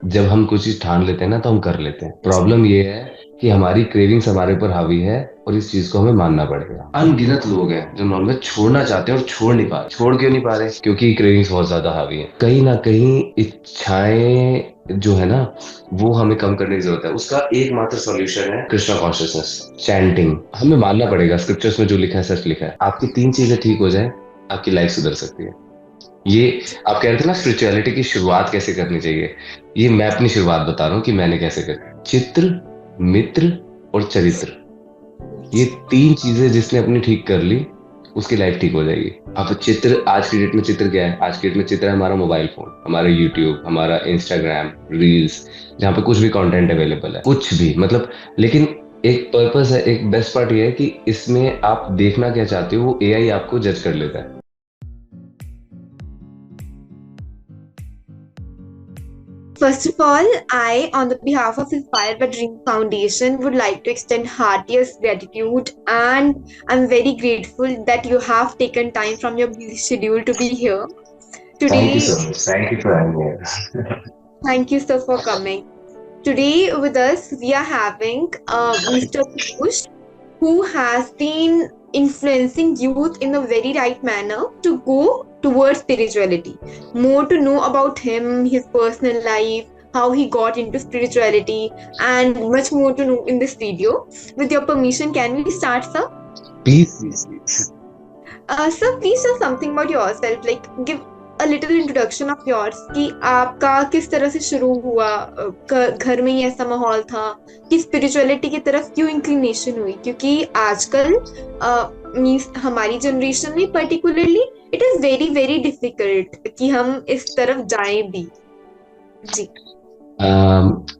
जब हम कुछ चीज ठान लेते हैं ना तो हम कर लेते हैं। प्रॉब्लम ये है कि हमारी क्रेविंग्स हमारे ऊपर हावी है और इस चीज को हमें मानना पड़ेगा। अनगिनत लोग हैं जो नॉनवेज छोड़ना चाहते हैं और छोड़ नहीं पा रहे। छोड़ क्यों नहीं पा रहे? क्योंकि क्रेविंग्स बहुत ज्यादा हावी है। कहीं ना कहीं इच्छाएं जो है ना, वो हमें कम करने की जरूरत है। उसका एकमात्र सॉल्यूशन है कृष्णा कॉन्शियसनेस, चैंटिंग। हमें मानना पड़ेगा स्क्रिप्चर्स में जो लिखा है सच लिखा है। आपकी तीन चीजें ठीक हो जाए, आपकी लाइफ सुधर सकती है। ये आप कह रहे थे ना स्पिरिचुअलिटी की शुरुआत कैसे करनी चाहिए, ये मैं अपनी शुरुआत बता रहा हूँ कि मैंने कैसे करी। चित्र, मित्र और चरित्र, ये तीन चीजें जिसने अपनी ठीक कर ली, उसकी लाइफ ठीक हो जाएगी। अब चित्र, आज की डेट में चित्र क्या है? आज की डेट में चित्र है हमारा मोबाइल फोन, हमारा यूट्यूब, हमारा इंस्टाग्राम रील्स, जहाँ पे कुछ भी कंटेंट अवेलेबल है, कुछ भी मतलब। लेकिन एक पर्पस है, एक बेस्ट पार्ट ये है कि इसमें आप देखना क्या चाहते हो वो एआई आपको जज कर लेता है। First of all, I, on the behalf of Inspire by Dream Foundation, would like to extend heartiest gratitude, and I'm very grateful that you have taken time from your busy schedule to be here thank you today. So much, thank you for having me. Thank you, sir, for coming. Today with us, we are having Mr. Piyush, who has been influencing youth in a very right manner to go towards spirituality. More to know about him, his personal life, how he got into spirituality, and much more to know in this video. With your permission, can we start, sir? Please please please. Sir, please tell something about yourself. Like, give a little introduction of yours कि आपका किस तरह से शुरू हुआ, घर में ही ऐसा माहौल था कि स्पिरिचुअलिटी की तरफ क्यों इंक्लिनेशन हुई? क्योंकि आजकल मीन्स हमारी जनरेशन में particularly it is very very difficult कि हम इस तरफ जाएं भी। जी।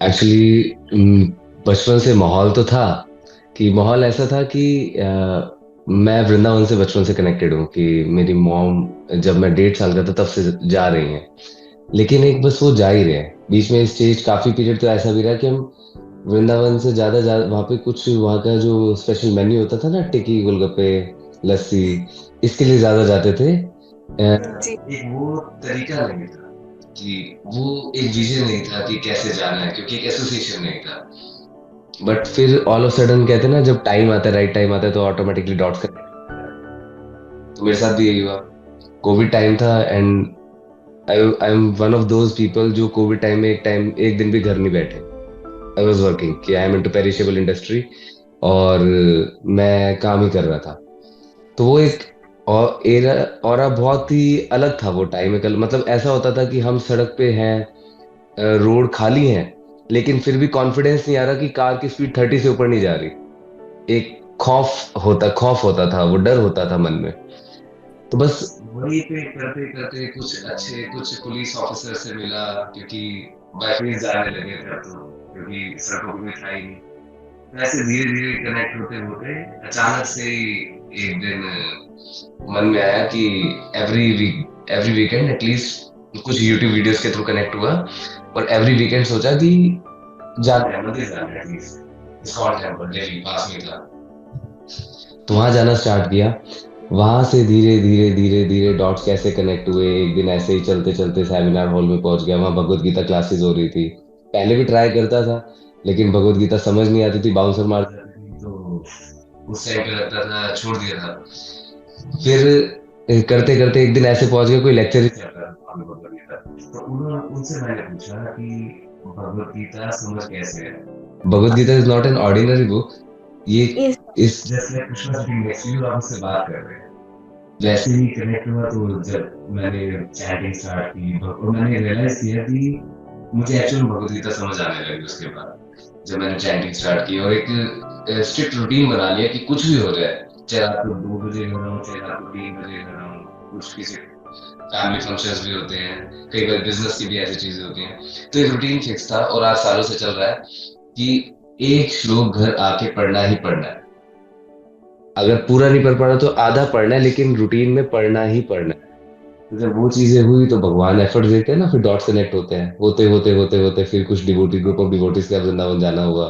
एक्चुअली बचपन से माहौल तो था, कि माहौल ऐसा था कि मैं वृंदावन से बचपन से कनेक्टेड हूँ, कि मेरी मॉम जब मैं 1.5 साल का था तब से जा रही हैं। लेकिन एक बस वो जा ही रहे हैं। बीच में स्टेज काफी पीरियड तो ऐसा भी रहा कि हम वृंदावन से ज्यादा वहां पे कुछ वहां का जो स्पेशल मेन्यू होता था ना, टिक्की गोलगप्पे लस्सी, इसके लिए ज्यादा जाते थे। जी। एक वो तरीका नहीं था, कि वो एक विजन नहीं था कि कैसे जाना है, क्योंकि एक एसोसिएशन नहीं था। बट फिर ऑल ऑफ सडन कहते हैं ना, जब टाइम आता है, राइट टाइम आता है, तो ऑटोमेटिकली डॉट्स कनेक्ट। तो मेरे साथ भी यही हुआ। कोविड टाइम था and I am one of those people जो कोविड टाइम एक दिन भी घर नहीं बैठे। आई वॉज वर्किंग, कि I am into perishable industry, और मैं काम ही कर रहा था। तो वो एक और एरा और बहुत ही अलग था वो टाइम। मतलब ऐसा होता था कि हम सड़क पे हैं, रोड खाली है, लेकिन फिर भी कॉन्फिडेंस नहीं आ रहा कि कार की स्पीड 30 से ऊपर नहीं जा रही। एक खौफ होता था, वो डर होता था मन में। तो बस वही पे करते करते कुछ पुलिस ऑफिसर से मिला, क्योंकि बाइक जाने लगे थे अब तो, क्योंकि सड़कों पे था ही नहीं। ऐसे धीरे धीरे कनेक्ट होते होते अचानक से ही एक दिन मन में आया कि एवरी वीकेंड एटलीस्ट कुछ यूट्यूब वीडियोस के थ्रू कनेक्ट हुआ, और एवरी वीकेंड सोचा कि जाते हैं, मंदिर जाते हैं एटलीस्ट। इस्कॉन टेम्पल दिल्ली पास में था, तो वहां जाना स्टार्ट किया। वहां से धीरे धीरे धीरे धीरे डॉट्स कैसे कनेक्ट हुए। एक दिन ऐसे ही चलते चलते सेमिनार हॉल में पहुंच गया, वहां भगवत गीता क्लासेस हो रही थी। पहले भी ट्राई करता था, लेकिन भगवत गीता समझ नहीं आती थी, बाउंसर मार जाती थी, तो उस टाइम पे लगता था छोड़ दिया था। फिर करते करते एक दिन ऐसे पहुंच गया, कोई लेक्चर ही चल रहा था भगवत गीता। तो उन्होंने उनसे मैंने पूछा कि भगवत गीता समझ कैसे है। Bhagavad Gita is not an ordinary book, ये Yes. इस जैसे Krishna sitting next to you, आप उससे बात कर रहे हैं। वैसे ही कनेक्ट हुआ। तो जब मैंने चैटिंग स्टार्ट की, और मैंने रियलाइज किया कि मुझे एक्चुअल भगवत गीता समझ आने लगी उसके बाद, जब मैंने चैटिंग स्टार्ट की और एक स्ट्रिक्ट रूटीन बना लिया कि कुछ भी हो जाए, चाहे रात को 2 बजे कर रहा हूँ, चाहे रात को 3 बजे कर रहा हूँ, कुछ किसी फैमिली फंक्शंस भी होते हैं, कई बार बिजनेस की भी ऐसी चीजें होती हैं। तो एक रूटीन फिक्स था, और आज सालों से चल रहा है कि एक श्लोक घर आके पढ़ना ही पढ़ना है। अगर पूरा नहीं पढ़ पा रहा तो आधा पढ़ना है, लेकिन रूटीन में पढ़ना ही पढ़ना है। तो जब वो चीजें हुई तो भगवान एफर्ट देते हैं ना, फिर डॉट्स कनेक्ट होते हैं, होते होते होते होते फिर कुछ डिवोटी ग्रुप ऑफ डिवोटीज का वृंदावन जाना हुआ।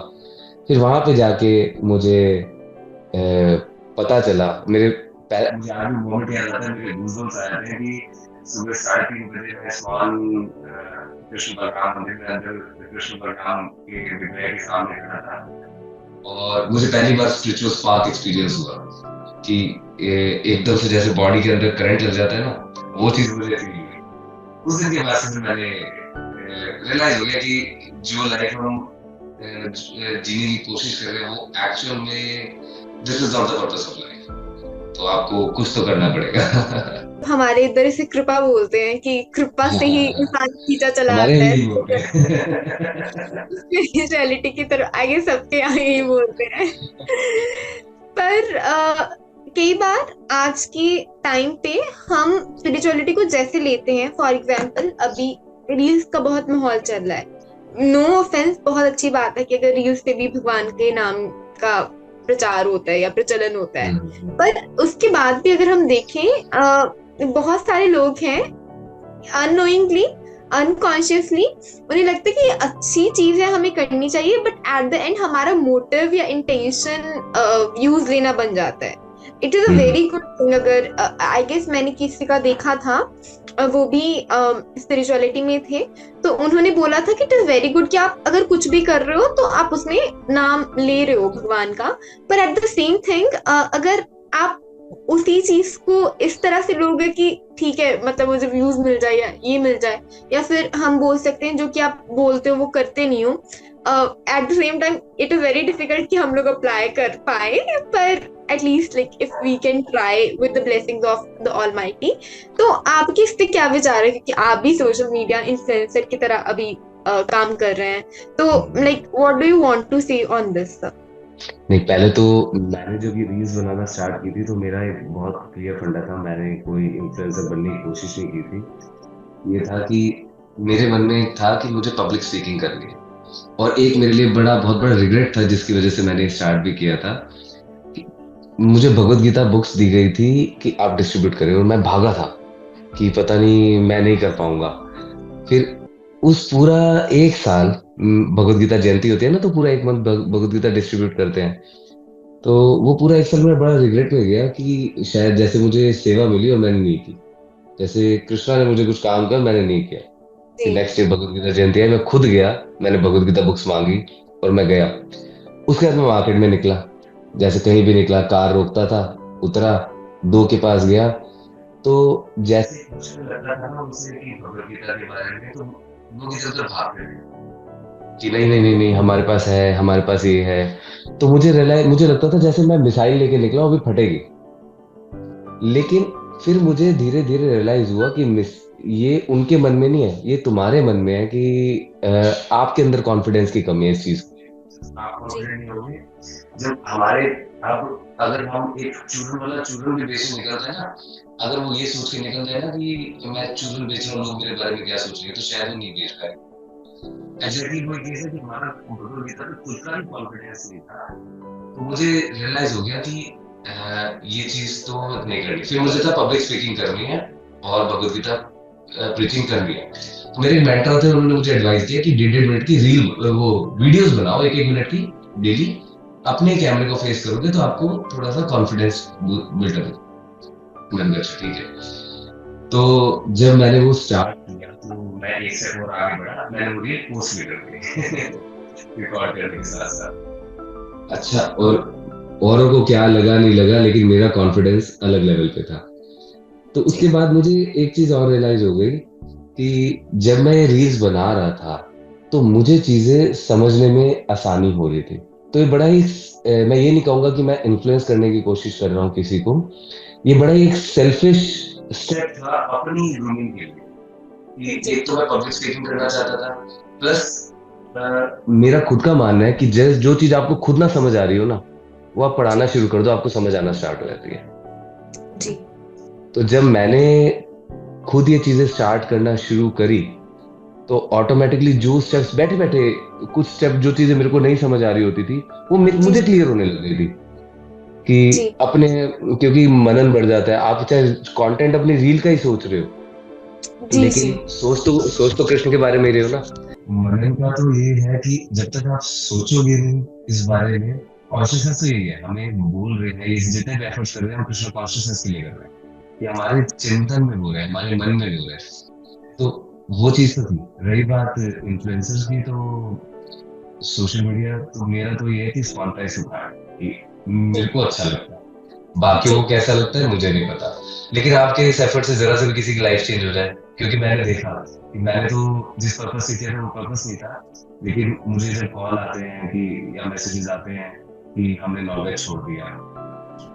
फिर वहां पे जाके मुझे पता चला, मुझे आज मोमेंट याद आता है, मेरे गूज़बम्स आ जाते हैं कि सुबह 3:30 बजे मैं स्नान कृष्ण बलराम मंदिर में अंदर कृष्ण बलराम के विग्रह के सामने खड़ा था, और मुझे पहली बार स्पिरिचुअल स्पार्क एक्सपीरियंस हुआ कि एकदम से जैसे बॉडी के अंदर करंट लग जाता है ना, वो चीज मुझे फील हुई। उस दिन के बाद से मैंने रियलाइज हो गया कि जो लाइफ हम जीने की कोशिश कर रहे हैं वो एक्चुअल में this is not the purpose of life, तो आपको कुछ तो करना पड़ेगा। हमारे इधर इसे कृपा बोलते हैं कि कृपा से ही हाँ, इंसान खींचा चला हमारे आता है यही बोलते हैं। स्पिरिचुअलिटी की तरफ। आगे सबके यहाँ यही बोलते हैं। पर कई बार आज के टाइम पे हम स्पिरिचुअलिटी को जैसे लेते हैं, फॉर एग्जाम्पल अभी रील्स का बहुत माहौल चल रहा है। नो ऑफेंस, बहुत अच्छी बात है कि अगर रील्स पे भी भगवान के नाम का प्रचार होता है या प्रचलन होता है, पर उसके बाद भी अगर हम देखें बहुत सारे लोग हैं अननोइंगली, अनकॉन्शियसली उन्हें लगता है कि ये अच्छी चीज है, हमें करनी चाहिए, बट एट द एंड हमारा मोटिव या इंटेंशन व्यूज लेना बन जाता है। It is a very good thing. अगर आई गेस मैंने किसी का देखा था, वो भी स्पिरिचुअलिटी में थे, तो उन्होंने बोला था कि इट इज वेरी गुड कि आप अगर कुछ भी कर रहे हो तो आप उसमें नाम ले रहे हो भगवान का, पर एट द सेम थिंग अगर आप उसी चीज को इस तरह से लोगे कि ठीक है मतलब मुझे व्यूज मिल जाए या ये मिल जाए, या फिर हम बोल सकते हैं जो कि आप बोलते हो वो करते नहीं हो, at the same time it is very difficult कि हम लोग अप्लाई कर पाए, पर at least like if we can try with the blessings of the almighty. तो आपके इस पे क्या विचार है, क्योंकि आप भी सोशल मीडिया इन्फ्लुएंसर की तरह अभी काम कर रहे हैं, तो like what do you want to say on this? नहीं, पहले तो मैंने जब ये रील्स बनाना स्टार्ट की थी तो मेरा एक बहुत क्लियर फंडा था, मैंने कोई इन्फ्लुएंसर बनने की कोशिश नहीं की थी। ये था कि मेरे मन में था कि मुझे पब्लिक स्पीकिंग करनी है, और एक मेरे लिए बहुत बड़ा रिग्रेट था जिसकी वजह से मैंने स्टार्ट भी किया था कि मुझे भगवत गीता बुक्स दी गई थी कि आप डिस्ट्रीब्यूट करें, और मैं भागा था कि पता नहीं मैं नहीं कर पाऊंगा। फिर उस पूरा एक साल भगवत गीता जयंती होती है ना, तो पूरा एक मंथ भगवत गीता डिस्ट्रीब्यूट करते हैं, तो वो पूरा एक साल मेरा बड़ा रिग्रेट में गया कि शायद जैसे मुझे सेवा मिली और मैंने नहीं की, जैसे कृष्णा ने मुझे कुछ काम किया मैंने नहीं किया। कि नेक्स्ट ईयर भगवत गीता जयंती है, मैं खुद गया, मैंने भगवत गीता बुक्स मांगी और मैं गया। उसके बाद मैं मार्केट में निकला, जैसे कहीं भी निकला, कार रोकता था, उतरा, दो के पास गया, तो जैसे मुझे लगता था ना उनसे कि भगवत गीता के बारे में, तो लोग इधर उधर भाग रहे थे कि नहीं नहीं नहीं नहीं हमारे पास है, हमारे पास ये है। तो मुझे लगता था जैसे मैं मिसाइल लेके निकला हूं, अभी फटेगी। लेकिन फिर मुझे धीरे धीरे रियलाइज हुआ कि ये उनके मन में नहीं है, ये तुम्हारे मन में है कि आपके अंदर कॉन्फिडेंस की कमी है इस चीज की। आप कॉन्फिडेंट नहीं होगे जब हमारे, अब अगर हम एक चूरन वाला चूरन भी बेचने निकलते हैं ना, अगर वो ये सोच के निकल जाए ना कि मैं चूरन बेच रहा हूँ, लोग मेरे बारे में क्या सोचेंगे, तो शायद वो नहीं बेच पाए। एग्जैक्टली वो केस है कि हमारा भगवत गीता पे खुद का भी कॉन्फिडेंस नहीं था, तो मुझे रियलाइज हो गया कि ये चीज तो नहीं करनी। फिर मुझे था पब्लिक स्पीकिंग करनी है और भगवत गीता प्रीचिंग करनी है, तो मेरे मेंटर थे, उन्होंने मुझे एडवाइस दिया कि 1.5 मिनट की रील वो वीडियोस बनाओ, 1-1 मिनट की डेली, अपने कैमरे को फेस करोगे तो आपको थोड़ा सा कॉन्फिडेंस बिल्डअप। मैंने कहा ठीक है। तो जब मैंने वो स्टार्ट किया तो मैं एक स्टेप और आगे बढ़ा, मैंने वो रील पोस्ट भी कर दी रिकॉर्ड करने के साथ साथ। अच्छा, और औरों को क्या लगा नहीं लगा, लेकिन मेरा कॉन्फिडेंस अलग लेवल पे था। तो उसके बाद मुझे एक चीज और रियलाइज हो गई कि जब मैं रील्स बना रहा था तो मुझे चीजें समझने में आसानी हो रही थी। तो ये बड़ा ही मैं ये नहीं कहूंगा कि मैं इन्फ्लुएंस करने की कोशिश कर रहा हूँ किसी को, ये बड़ा ही एक सेल्फिश स्टेप था अपनी ग्रूमिंग के लिए कि एक तो मैं पब्लिक स्पीकिंग करना चाहता था, प्लस मेरा खुद का मानना है कि जो चीज आपको खुद ना समझ आ रही हो ना, वो आप पढ़ाना शुरू कर दो, आपको समझ आना स्टार्ट हो जाती है। जी। तो जब मैंने खुद ये चीजें स्टार्ट करना शुरू करी तो ऑटोमेटिकली जो स्टेप्स बैठे बैठे कुछ स्टेप, जो चीजें मेरे को नहीं समझ आ रही होती थी, वो मुझे क्लियर होने लग गई थी कि अपने, क्योंकि मनन बढ़ जाता है, आप चाहे कंटेंट अपनी रील का ही सोच रहे हो, लेकिन सोच तो कृष्ण के बारे में ही रहे हो ना। मनन का तो ये है कि जब तक आप सोचोगे नहीं इस बारे में, कॉन्शियसनेस तो यही है, हमें बोल रहे हैं, जितने भी एफर्ट्स कर रहे हैं हम कृष्ण कॉन्शियसनेस के लिए कर रहे हैं, कि हमारे चिंतन में हो रहे हैं, हमारे मन में हो रहे हैं। तो वो चीज तो थी। रही बात इन्फ्लुएंसर्स की, तो सोशल मीडिया तो मेरा तो ये है कि स्पॉन्टाइज होता है कि मेरे को अच्छा लगता है, बाकियों जी को कैसा लगता है मुझे नहीं पता। लेकिन आपके इस एफर्ट से जरा से भी किसी की लाइफ चेंज हो जाए, क्योंकि मैंने देखा कि मैंने तो जिस पर्पस से किया था वो पर्पस नहीं था, लेकिन मुझे जब कॉल आते हैं कि या मैसेजेस आते हैं कि हमने नॉनवेज छोड़ दिया,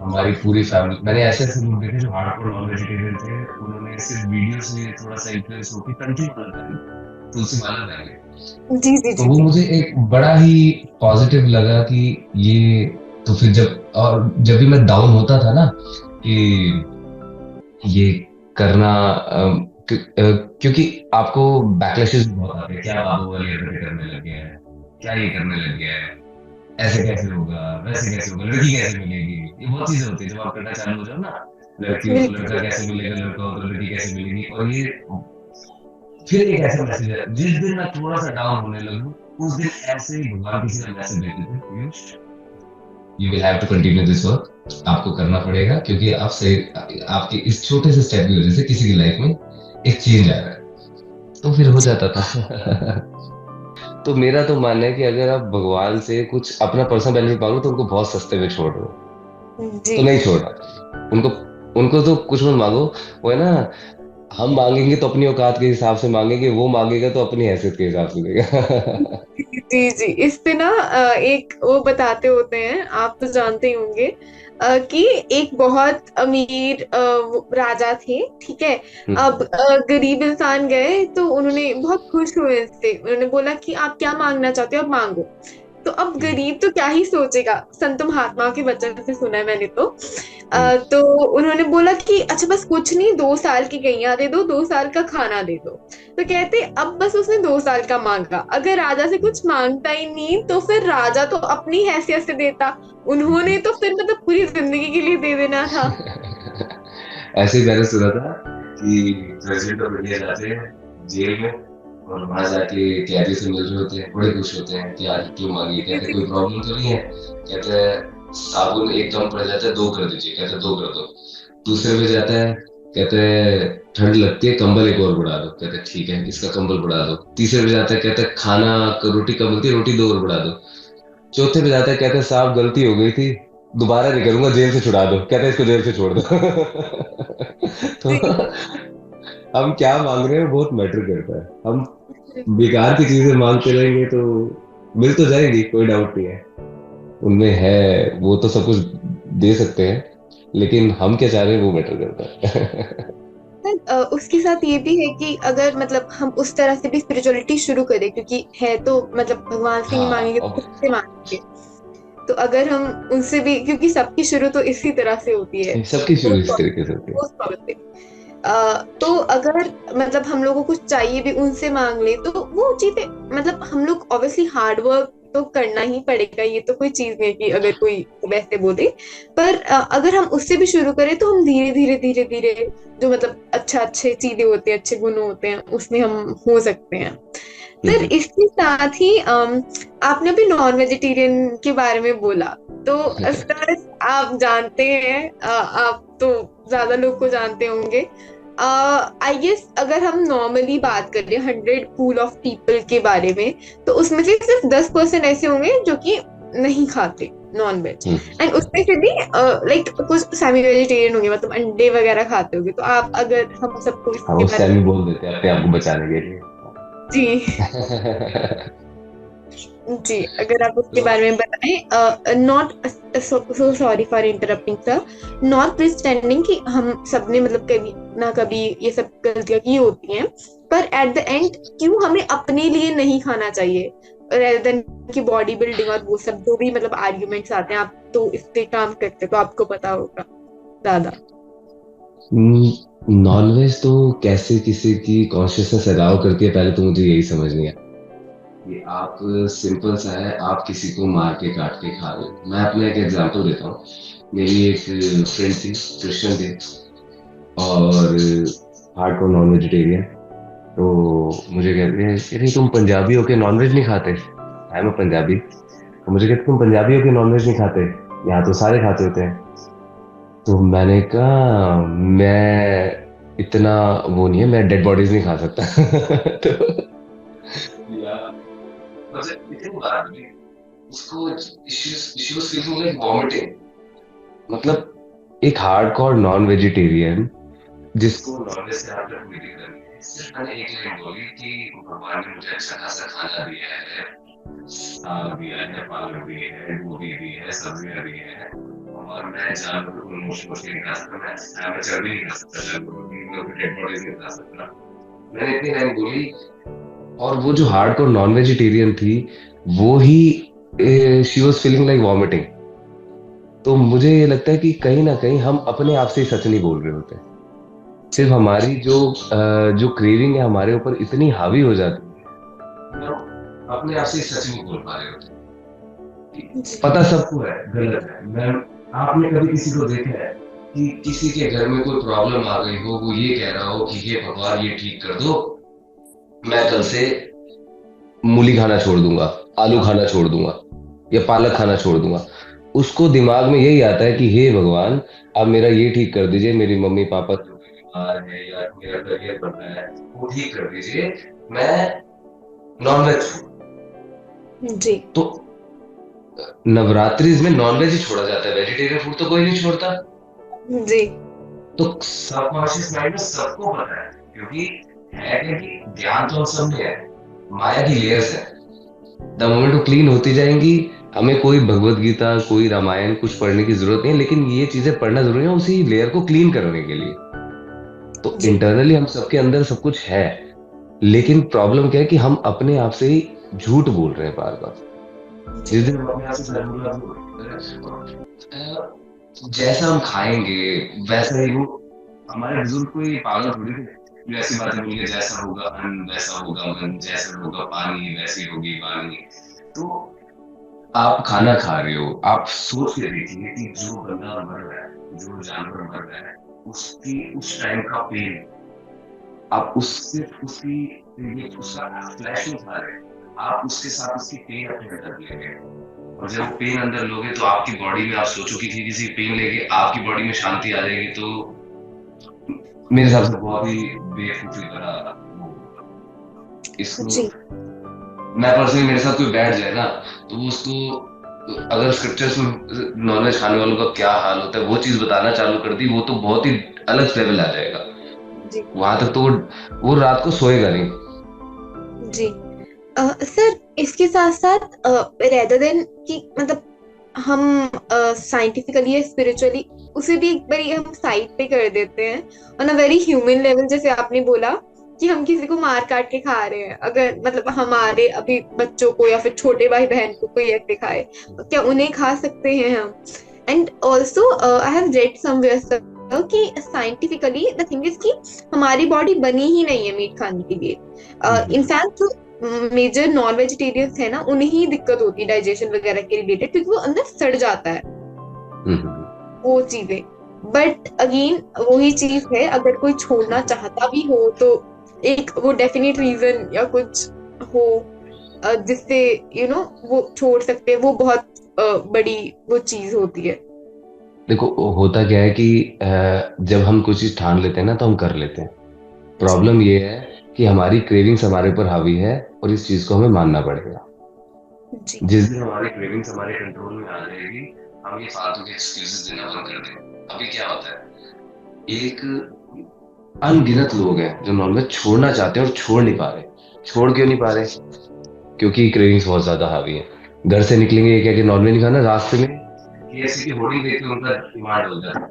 हमारी पूरी फैमिली, मैंने ऐसे ऐसे लोग देखे जो हार्डकोर नॉन वेजिटेरियन थे, उन्होंने सिर्फ वीडियो से थोड़ा सा इन्फ्लुएंस होकर कंट्री माना था, तुलसी माला बन गए। जी जी तो जी वो जी। मुझे एक बड़ा ही पॉजिटिव लगा कि ये, तो फिर जब भी मैं डाउन होता था ना कि ये करना, क्योंकि आपको बैकलैशेस बहुत आते हैं, क्या बाबू वाली हरकतें करने लग गए हैं, क्या ये करने लग गया है, ऐसे कैसे होगा, वैसे कैसे होगा, लड़की कैसे मिलेगी, ये बहुत चीजें होती है जब आप करना चालू हो जाओ ना, लड़की हो तो लड़का बिल्कुल कैसे मिलेगा, लड़का हो तो लड़की कैसे मिलेगी। और ये फिर एक ऐसा मैसेज है, जिस दिन मैं थोड़ा सा डाउन होने लगूं, उस दिन ऐसे ही भगवान किसी का मैसेज देते थे, Piyush you will have to continue this work, आपको करना पड़ेगा, क्योंकि आप सही, आपके इस छोटे से स्टेप की वजह से किसी की लाइफ में एक चेंज आ रहा है। तो फिर हो जाता था। तो मेरा तो मानना है कि अगर आप भगवान से कुछ अपना पर्सनल बेनिफिट मांगो तो उनको बहुत सस्ते में छोड़ दो, जी तो नहीं छोड़ना उनको। उनको तो कुछ मत मांगो, वो है ना, हम मांगेंगे तो अपनी औकात के हिसाब से मांगेंगे, वो मांगेगा तो अपनी हैसियत के हिसाब से देगा। जी जी। इस पे ना एक वो बताते होते हैं, आप तो जानते ही होंगे, कि एक बहुत अमीर वो राजा थे, ठीक है। अब गरीब इंसान गए तो उन्होंने बहुत खुश हुए इससे, उन्होंने बोला कि आप क्या मांगना चाहते हो, अब मांगो। तो अब गरीब तो क्या ही सोचेगा, संत महात्मा के वचन से सुना है मैंने तो। तो उन्होंने बोला कि अच्छा बस कुछ नहीं, 2 साल की गैया दे दो, 2 साल का खाना दे दो। तो कहते अब बस उसने 2 साल का मांगा, अगर राजा से कुछ मांगता ही नहीं तो फिर राजा तो अपनी हैसियत से देता, उन्होंने तो फिर मतलब पूरी जिंदगी के लिए दे देना था। ऐसे ही मैंने सुना था कि प्रेसिडेंट ऑफ इंडिया जाते हैं जेल में, और वहां जाके कैदी से मिल रहे होते हैं, बड़े खुश होते हैं कि आज क्यों मांगी, कहते कोई प्रॉब्लम तो नहीं है, कहते हैं साबुन एक कम पड़ जाता है, 2 कर दीजिए, कहते 2 कर दो। दूसरे में जाता है, कहते हैं ठंड लगती है, कंबल एक और बढ़ा दो, कहते ठीक है इसका कंबल बढ़ा दो। तीसरे में जाता है, कहते हैं खाना रोटी कम बनती है, रोटी 2 और बढ़ा दो। चौथे पे जाता है, कहते हैं साहब गलती हो गई थी, दोबारा नहीं करूंगा, जेल से छुड़ा दो, कहते हैं इसको जेल से छोड़ दो। तो जी हम क्या मांग रहे हैं बहुत मैटर करता है। हम बेकार की चीजें मांगते रहेंगे तो मिल तो जाएगी, कोई डाउट नहीं है, उनमें है, वो तो सब कुछ दे सकते हैं, लेकिन हम क्या चाह रहे हैं वो मैटर करता है। उसके साथ ये भी है कि अगर मतलब हम उस तरह से भी स्पिरिचुअलिटी शुरू करें, क्योंकि है तो मतलब भगवान से नहीं मांगेंगे तो हाँ, किससे मांगेंगे। तो अगर हम उनसे भी, क्योंकि सबकी शुरू तो इसी तरह से होती है, सबकी शुरू most इस तरीके से होती है। probably। तो अगर मतलब हम लोगों को कुछ चाहिए भी उनसे मांग ले तो वो चीजें, मतलब हम लोग ऑब्वियसली हार्ड वर्क तो करना ही पड़ेगा, ये तो कोई चीज नहीं है कि अगर कोई वैसे बोले। पर अगर हम उससे भी शुरू करें तो हम धीरे धीरे धीरे धीरे जो मतलब अच्छे चीजें होते हैं, अच्छे गुण होते हैं, उसमें हम हो सकते हैं। फिर हम्म, इसके साथ ही आपने भी नॉन वेजिटेरियन के बारे में बोला, तो सर आप जानते हैं, आप तो ज्यादा लोग को जानते होंगे। आई गेस अगर हम नॉर्मली बात करें 100 पूल ऑफ पीपल के बारे में, तो उसमें से सिर्फ 10% ऐसे होंगे जो कि नहीं खाते नॉन वेज, हम्म। एंड उसमें से भी लाइक कुछ सेमी वेजिटेरियन होंगे, मतलब अंडे वगैरह खाते होंगे। तो आप अगर हम सबको हाँ, इसके वो बारे में। सैमी बोल देते हैं अपने आप को बचाने के लिए। जी जी, अगर आप उसके तो बारे में बताएं, not so sorry for interrupting sir, not pretending कि हम सबने मतलब कभी ना कभी ये सब गलतियां की होती हैं, पर एट द एंड क्यों हमें अपने लिए नहीं खाना चाहिए, रेदर देन की बॉडी बिल्डिंग और वो सब जो भी मतलब आर्ग्यूमेंट्स आते हैं, आप तो इस पे काम करते तो आपको पता होगा ज्यादा। नॉनवेज तो कैसे किसी की कॉन्शियसनेस अलाउ करती है, पहले तो मुझे यही समझ नहीं आया। ये आप सिंपल सा है, आप किसी को मार के काट के खा रहे हो। मैं अपना एक एग्जांपल देता हूँ। मेरी एक फ्रेंड थी, क्रिश्चियन थी, और हार्डकोर नॉन वेजिटेरियन। तो मुझे कहते हैं कि नहीं तुम पंजाबी होके नॉनवेज नहीं खाते, आई एम पंजाबी। तो मुझे कहते तुम पंजाबी होके नॉनवेज नहीं खाते, यहाँ तो सारे खाते होते हैं। तो मैंने कहा मैं इतना वो नहीं है, मैं डेड बॉडीज नहीं खा सकता। तो या मतलब इतनी बार भी उसको she was feeling like vomiting। मतलब एक हार्डकोर नॉन वेजिटेरियन जिसको नॉनवेज से नफरत भी करनी है, सिर्फ मैंने एक लाइन बोली कि भगवान ने मुझे अच्छा खासा खाना दिया है, साग दिया है, पालक दिए है, गोभी दी है, सब्जियां दी है, और मैं जानवर को मुश्किल नहीं खा सकता, मैं चर्बी नहीं खा सकता, जानवर की डेड बॉडीज नहीं खा सकता। मैंने इतनी लाइन बोली, और वो जो हार्डकोर नॉन वेजिटेरियन थी, वो ही she was feeling like vomiting. तो मुझे ये लगता है कि कहीं ना कहीं हम अपने आप से ही सच नहीं बोल रहे होते। सिर्फ हमारी जो क्रेविंग है हमारे ऊपर इतनी हावी हो जाती है कि हम अपने आप से ही सच नहीं बोल पा रहे होते। जी पता सबको है गलत है। मैं आपने कभी किसी को देखा है कि किसी के घर में कोई प्रॉब्लम आ गई हो, वो ये कह रहा हो कि हे भगवान ये ठीक कर दो, मैं कल से मूली खाना छोड़ दूंगा, आलू खाना छोड़ दूंगा, या पालक खाना छोड़ दूंगा। उसको दिमाग में यही आता है कि हे भगवान, आप मेरा ये ठीक कर दीजिए, मेरी मम्मी पापा जो भी बीमार है या मेरा करियर बन रहा है वो ठीक कर दीजिए, मैं नॉनवेज छोड़। जी तो नवरात्रि में नॉनवेज ही छोड़ा जाता है, वेजिटेरियन फूड तो कोई नहीं छोड़ता। जी तो सबकॉन्शियस माइंड में सबको पता है, क्योंकि है क्या कि ज्ञान तो हम सब में है, माया की लेयर्स है। द मोमेंट वो क्लीन होती जाएंगी, हमें कोई भगवत गीता कोई रामायण कुछ पढ़ने की जरूरत नहीं है, लेकिन ये चीजें पढ़ना जरूरी है उसी लेयर को क्लीन करने के लिए। तो जी इंटरनली हम सबके अंदर सब कुछ है, लेकिन प्रॉब्लम क्या है कि हम अपने आप से ही झूठ बोल रहे हैं बार बार। जी जिस दिन हम अपने आप से सच बोलना शुरू करते हैं, जैसा हम खाएंगे वैसा ही वो, हमारे बुजुर्ग कोई पागल थोड़ी थे जो ऐसी बातें बोल के जैसा होगा अन्न वैसा होगा मन, जैसा होगा पानी वैसी होगी वाणी। तो आप खाना खा रहे हो, आप सोच के देखिए कि जो बंदा मर रहा है, जो जानवर मर रहा है, उसकी उस टाइम का पेन, आप उससे उसकी ये उसका फ्लैश नहीं खा रहे, आप उसके साथ उसकी पेन अपने अंदर लेंगे। और जब वो पेन अंदर लोगे तो आपकी बॉडी में, आप सोचो कि किसी पेन लेके आपकी बॉडी में शांति आ जाएगी, तो मेरे हिसाब से बहुत ही बेवकूफी भरा वो होगा। इसको जी मैं पर्सनली, मेरे साथ कोई बैठ जाए ना, तो वो उसको अगर स्क्रिप्चर्स में नॉलेज खाने वालों का क्या हाल होता है वो चीज बताना चालू कर दी, वो तो बहुत ही अलग लेवल आ जाएगा। जी वहां तक तो वो रात को सोएगा नहीं। जी सर, इसके साथ साथ रेदर देन कि मतलब हम साइंटिफिकली या स्पिरिचुअली उसे भी एक बारी हम साइड पे कर देते हैं on a very human level. जैसे आपने बोला कि हम किसी को मार काट के खा रहे हैं, अगर मतलब हमारे अभी बच्चों को या फिर छोटे भाई बहन को कोई ऐसे खाए, तो क्या उन्हें खा सकते हैं हम? And also I have read somewhere sir कि साइंटिफिकली द थिंग इज कि हमारी बॉडी बनी ही नहीं है मीट खाने के लिए। इनफैक्ट मेजर नॉन वेजिटेरियंस है ना, उन्हें ही दिक्कत होती है डाइजेशन वगैरह के रिलेटेड, क्योंकि वो अंदर सड़ जाता है वो चीजें। बट अगेन वही चीज है, अगर कोई छोड़ना चाहता भी हो तो एक वो डेफिनेट रीजन या कुछ हो जिससे वो छोड़ सकते हैं, वो बहुत बड़ी वो चीज होती है। देखो होता क्या है कि जब हम कुछ चीज ठान लेते हैं ना तो हम कर लेते हैं। जी प्रॉब्लम ये है कि हमारी क्रेविंग्स हमारे ऊपर हावी है, और इस चीज को हमें मानना पड़ेगा। जी जिस दिन हमारी क्रेविंग्स हमारे कंट्रोल में आ जाएगी, हम ये फालतू के एक्सक्यूजेस देना बंद कर देंगे। अभी क्या होता है, एक अनगिनत लोग हैं जो नॉनवेज छोड़ना चाहते हैं और छोड़ नहीं पा रहे। छोड़ क्यों नहीं पा रहे? क्योंकि क्रेविंग्स बहुत ज्यादा हावी है। घर से निकलेंगे ये कह के नॉनवेज नहीं खाना, रास्ते में केएफसी की होर्डिंग देख के उनका डिमांड हो जाता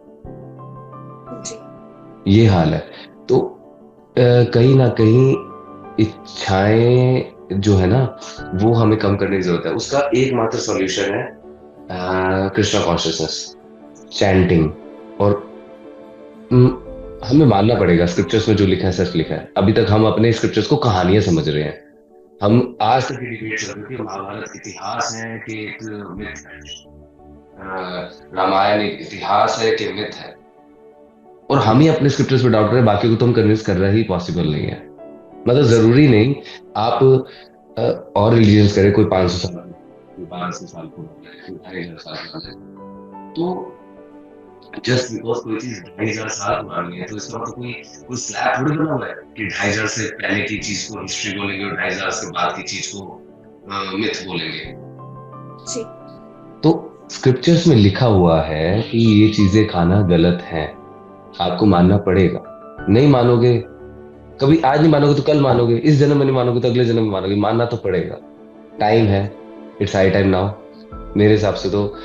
जी है। ये हाल है। तो कहीं ना कहीं इच्छाएं जो है ना, वो हमें कम करने की जरूरत है। उसका एकमात्र सॉल्यूशन है कृष्णा कॉन्शियसनेस, चैंटिंग। और हमें मानना पड़ेगा स्क्रिप्चर्स में जो लिखा है सच लिखा है। अभी तक हम अपने स्क्रिप्चर्स को कहानियां समझ रहे हैं। हम आज तक ये डिबेट कर रहे थे महाभारत इतिहास है कि एक मिथ है, रामायण एक इतिहास है कि मिथ है, और हम ही अपने स्क्रिप्चर्स पे डाउट कर रहे हैं, बाकी को तो हम कन्विंस कर रहे ही पॉसिबल नहीं है। मतलब जरूरी नहीं आप और रिलीजन्स करें, कोई 500 साल, कोई 1200 साल को, कोई 2500 साल को, तो जस्ट बिकॉज कोई चीज 2,500 साल पुरानी है तो इसका मतलब कोई स्लैब थोड़ी बना हुआ है कि 2,500 से पहले की चीज को हिस्ट्री बोलेंगे और 2,500 से बाद की चीज को मिथ बोलेंगे। जी तो स्क्रिप्चर्स में लिखा हुआ है कि ये चीजें खाना गलत है, आपको मानना पड़ेगा। नहीं मानोगे, कभी आज नहीं मानोगे तो कल मानोगे, इस जन्म में नहीं मानोगे तो अगले जन्म में मानोगे, मानना तो पड़ेगा। टाइम है, इट्स हाई टाइम नाउ। मेरे हिसाब से तो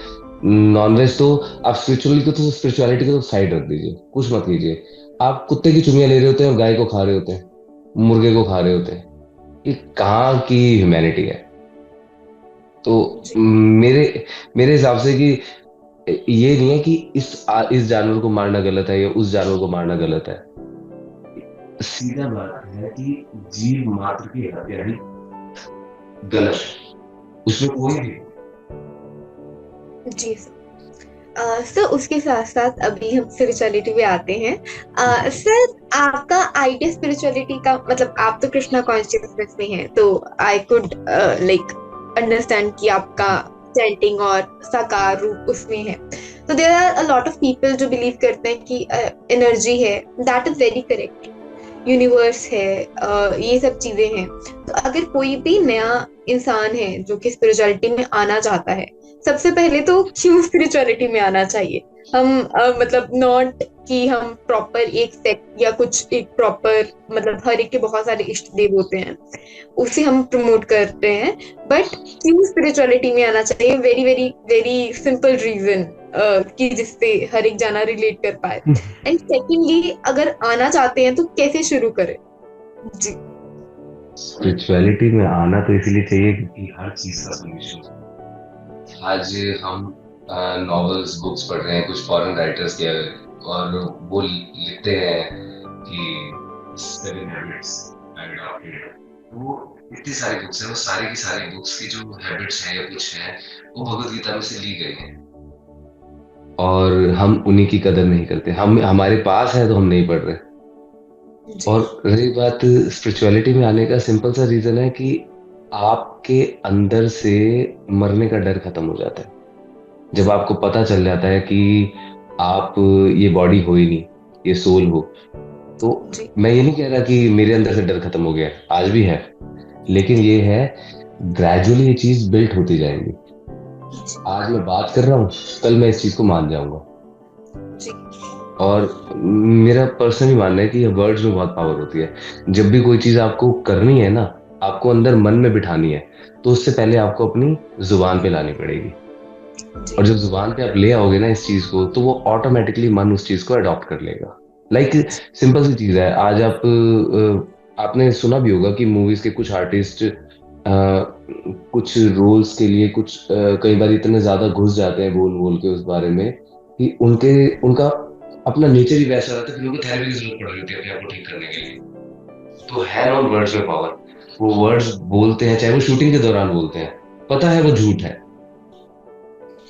नॉनवेज तो आप स्पिरिचुअलिटी को तो साइड रख दीजिए, कुछ मत कीजिए। आप कुत्ते की चुमिया ले रहे होते हैं और गाय को खा रहे होते हैं, मुर्गे को खा रहे होते हैं, ये कहाँ की ह्यूमैनिटी है? तो जी मेरे मेरे हिसाब से कि ये नहीं है कि इस जानवर को मारना गलत है या उस जानवर को मारना गलत है। सीधा बात है कि जीव मात्र की हत्या ही गलत है, उसमें कोई भी। जी सर, उसके साथ साथ अभी हम स्पिरिचुअलिटी पे आते हैं। सर, आपका आइडिया स्पिरिचुअलिटी का मतलब, आप तो कृष्णा कॉन्शियसनेस में हैं, तो आई कुड लाइक अंडरस्टैंड कि आपका चैंटिंग और साकार रूप उसमें है। तो there are a lot of people जो बिलीव करते हैं कि एनर्जी है, that is very correct, universe है, ये सब चीजें हैं। तो अगर कोई भी नया इंसान है जो कि स्पिरिचुअलिटी में आना चाहता है, सबसे पहले तो क्यों स्पिरिचुअलिटी में आना चाहिए? हम मतलब नॉट कि हम प्रॉपर एक सेक्ट या कुछ एक प्रॉपर, मतलब हर एक के बहुत सारे इष्ट देव होते हैं, उसे हम प्रमोट करते हैं, बट क्यों स्पिरिचुअलिटी में आना चाहिए? Very very very simple reason कि जिससे हर एक जाना रिलेट कर पाए। एंड सेकेंडली, अगर आना चाहते हैं तो कैसे शुरू करें? जी स्पिरिचुअलिटी में आना तो इसीलिए चाहिए क्योंकि हर चीज का सोल्यूशन। आज हम नॉवेल्स बुक्स पढ़ रहे हैं कुछ फॉरेन राइटर्स के, और वो लिखते हैं कि 7 हैबिट्स आई अडॉप्टेड। वो इतनी सारी बुक्स हैं, वो सारी की सारी बुक्स की जो हैबिट्स हैं या कुछ है वो भगवत गीता में से ली गई हैं, और हम उन्हीं की कदर नहीं करते। हम हमारे पास है तो हम नहीं पढ़ रहे। जी और रही बात स्पिरिचुअलिटी में आने का, सिंपल सा रीजन है कि आपके अंदर से मरने का डर खत्म हो जाता है। जब आपको पता चल जाता है कि आप ये बॉडी हो ही नहीं, ये सोल हो। तो जी मैं ये नहीं कह रहा कि मेरे अंदर से डर खत्म हो गया, आज भी है, लेकिन ये है ग्रेजुअली ये चीज बिल्ट होती जाएगी। आज मैं बात कर रहा हूँ, कल मैं इस चीज को मान जाऊंगा। जी और मेरा पर्सनली मानना है कि वर्ड्स में बहुत पावर होती है। जब भी कोई चीज आपको करनी है ना, आपको अंदर मन में बिठानी है, तो उससे पहले आपको अपनी जुबान पे लानी पड़ेगी। जी और जब जुबान पे आप ले आओगे ना इस चीज को, तो वो ऑटोमेटिकली मन उस चीज को अडॉप्ट कर लेगा। लाइक सिंपल सी चीज है। आज आप आपने सुना भी होगा कि मूवीज के कुछ आर्टिस्ट कुछ रोल्स के लिए कुछ कई बार इतने ज्यादा घुस जाते हैं बोल बोल के उस बारे में कि उनका अपना नेचर ही वैसा रहता है, फिर उनको थेरेपी की जरूरत पड़ रही होती है अपने आप को ठीक करने के लिए। तो है नॉन वर्ड्स में पावर। वो वर्ड्स बोलते हैं, चाहे वो शूटिंग के दौरान बोलते हैं, पता है वो झूठ है,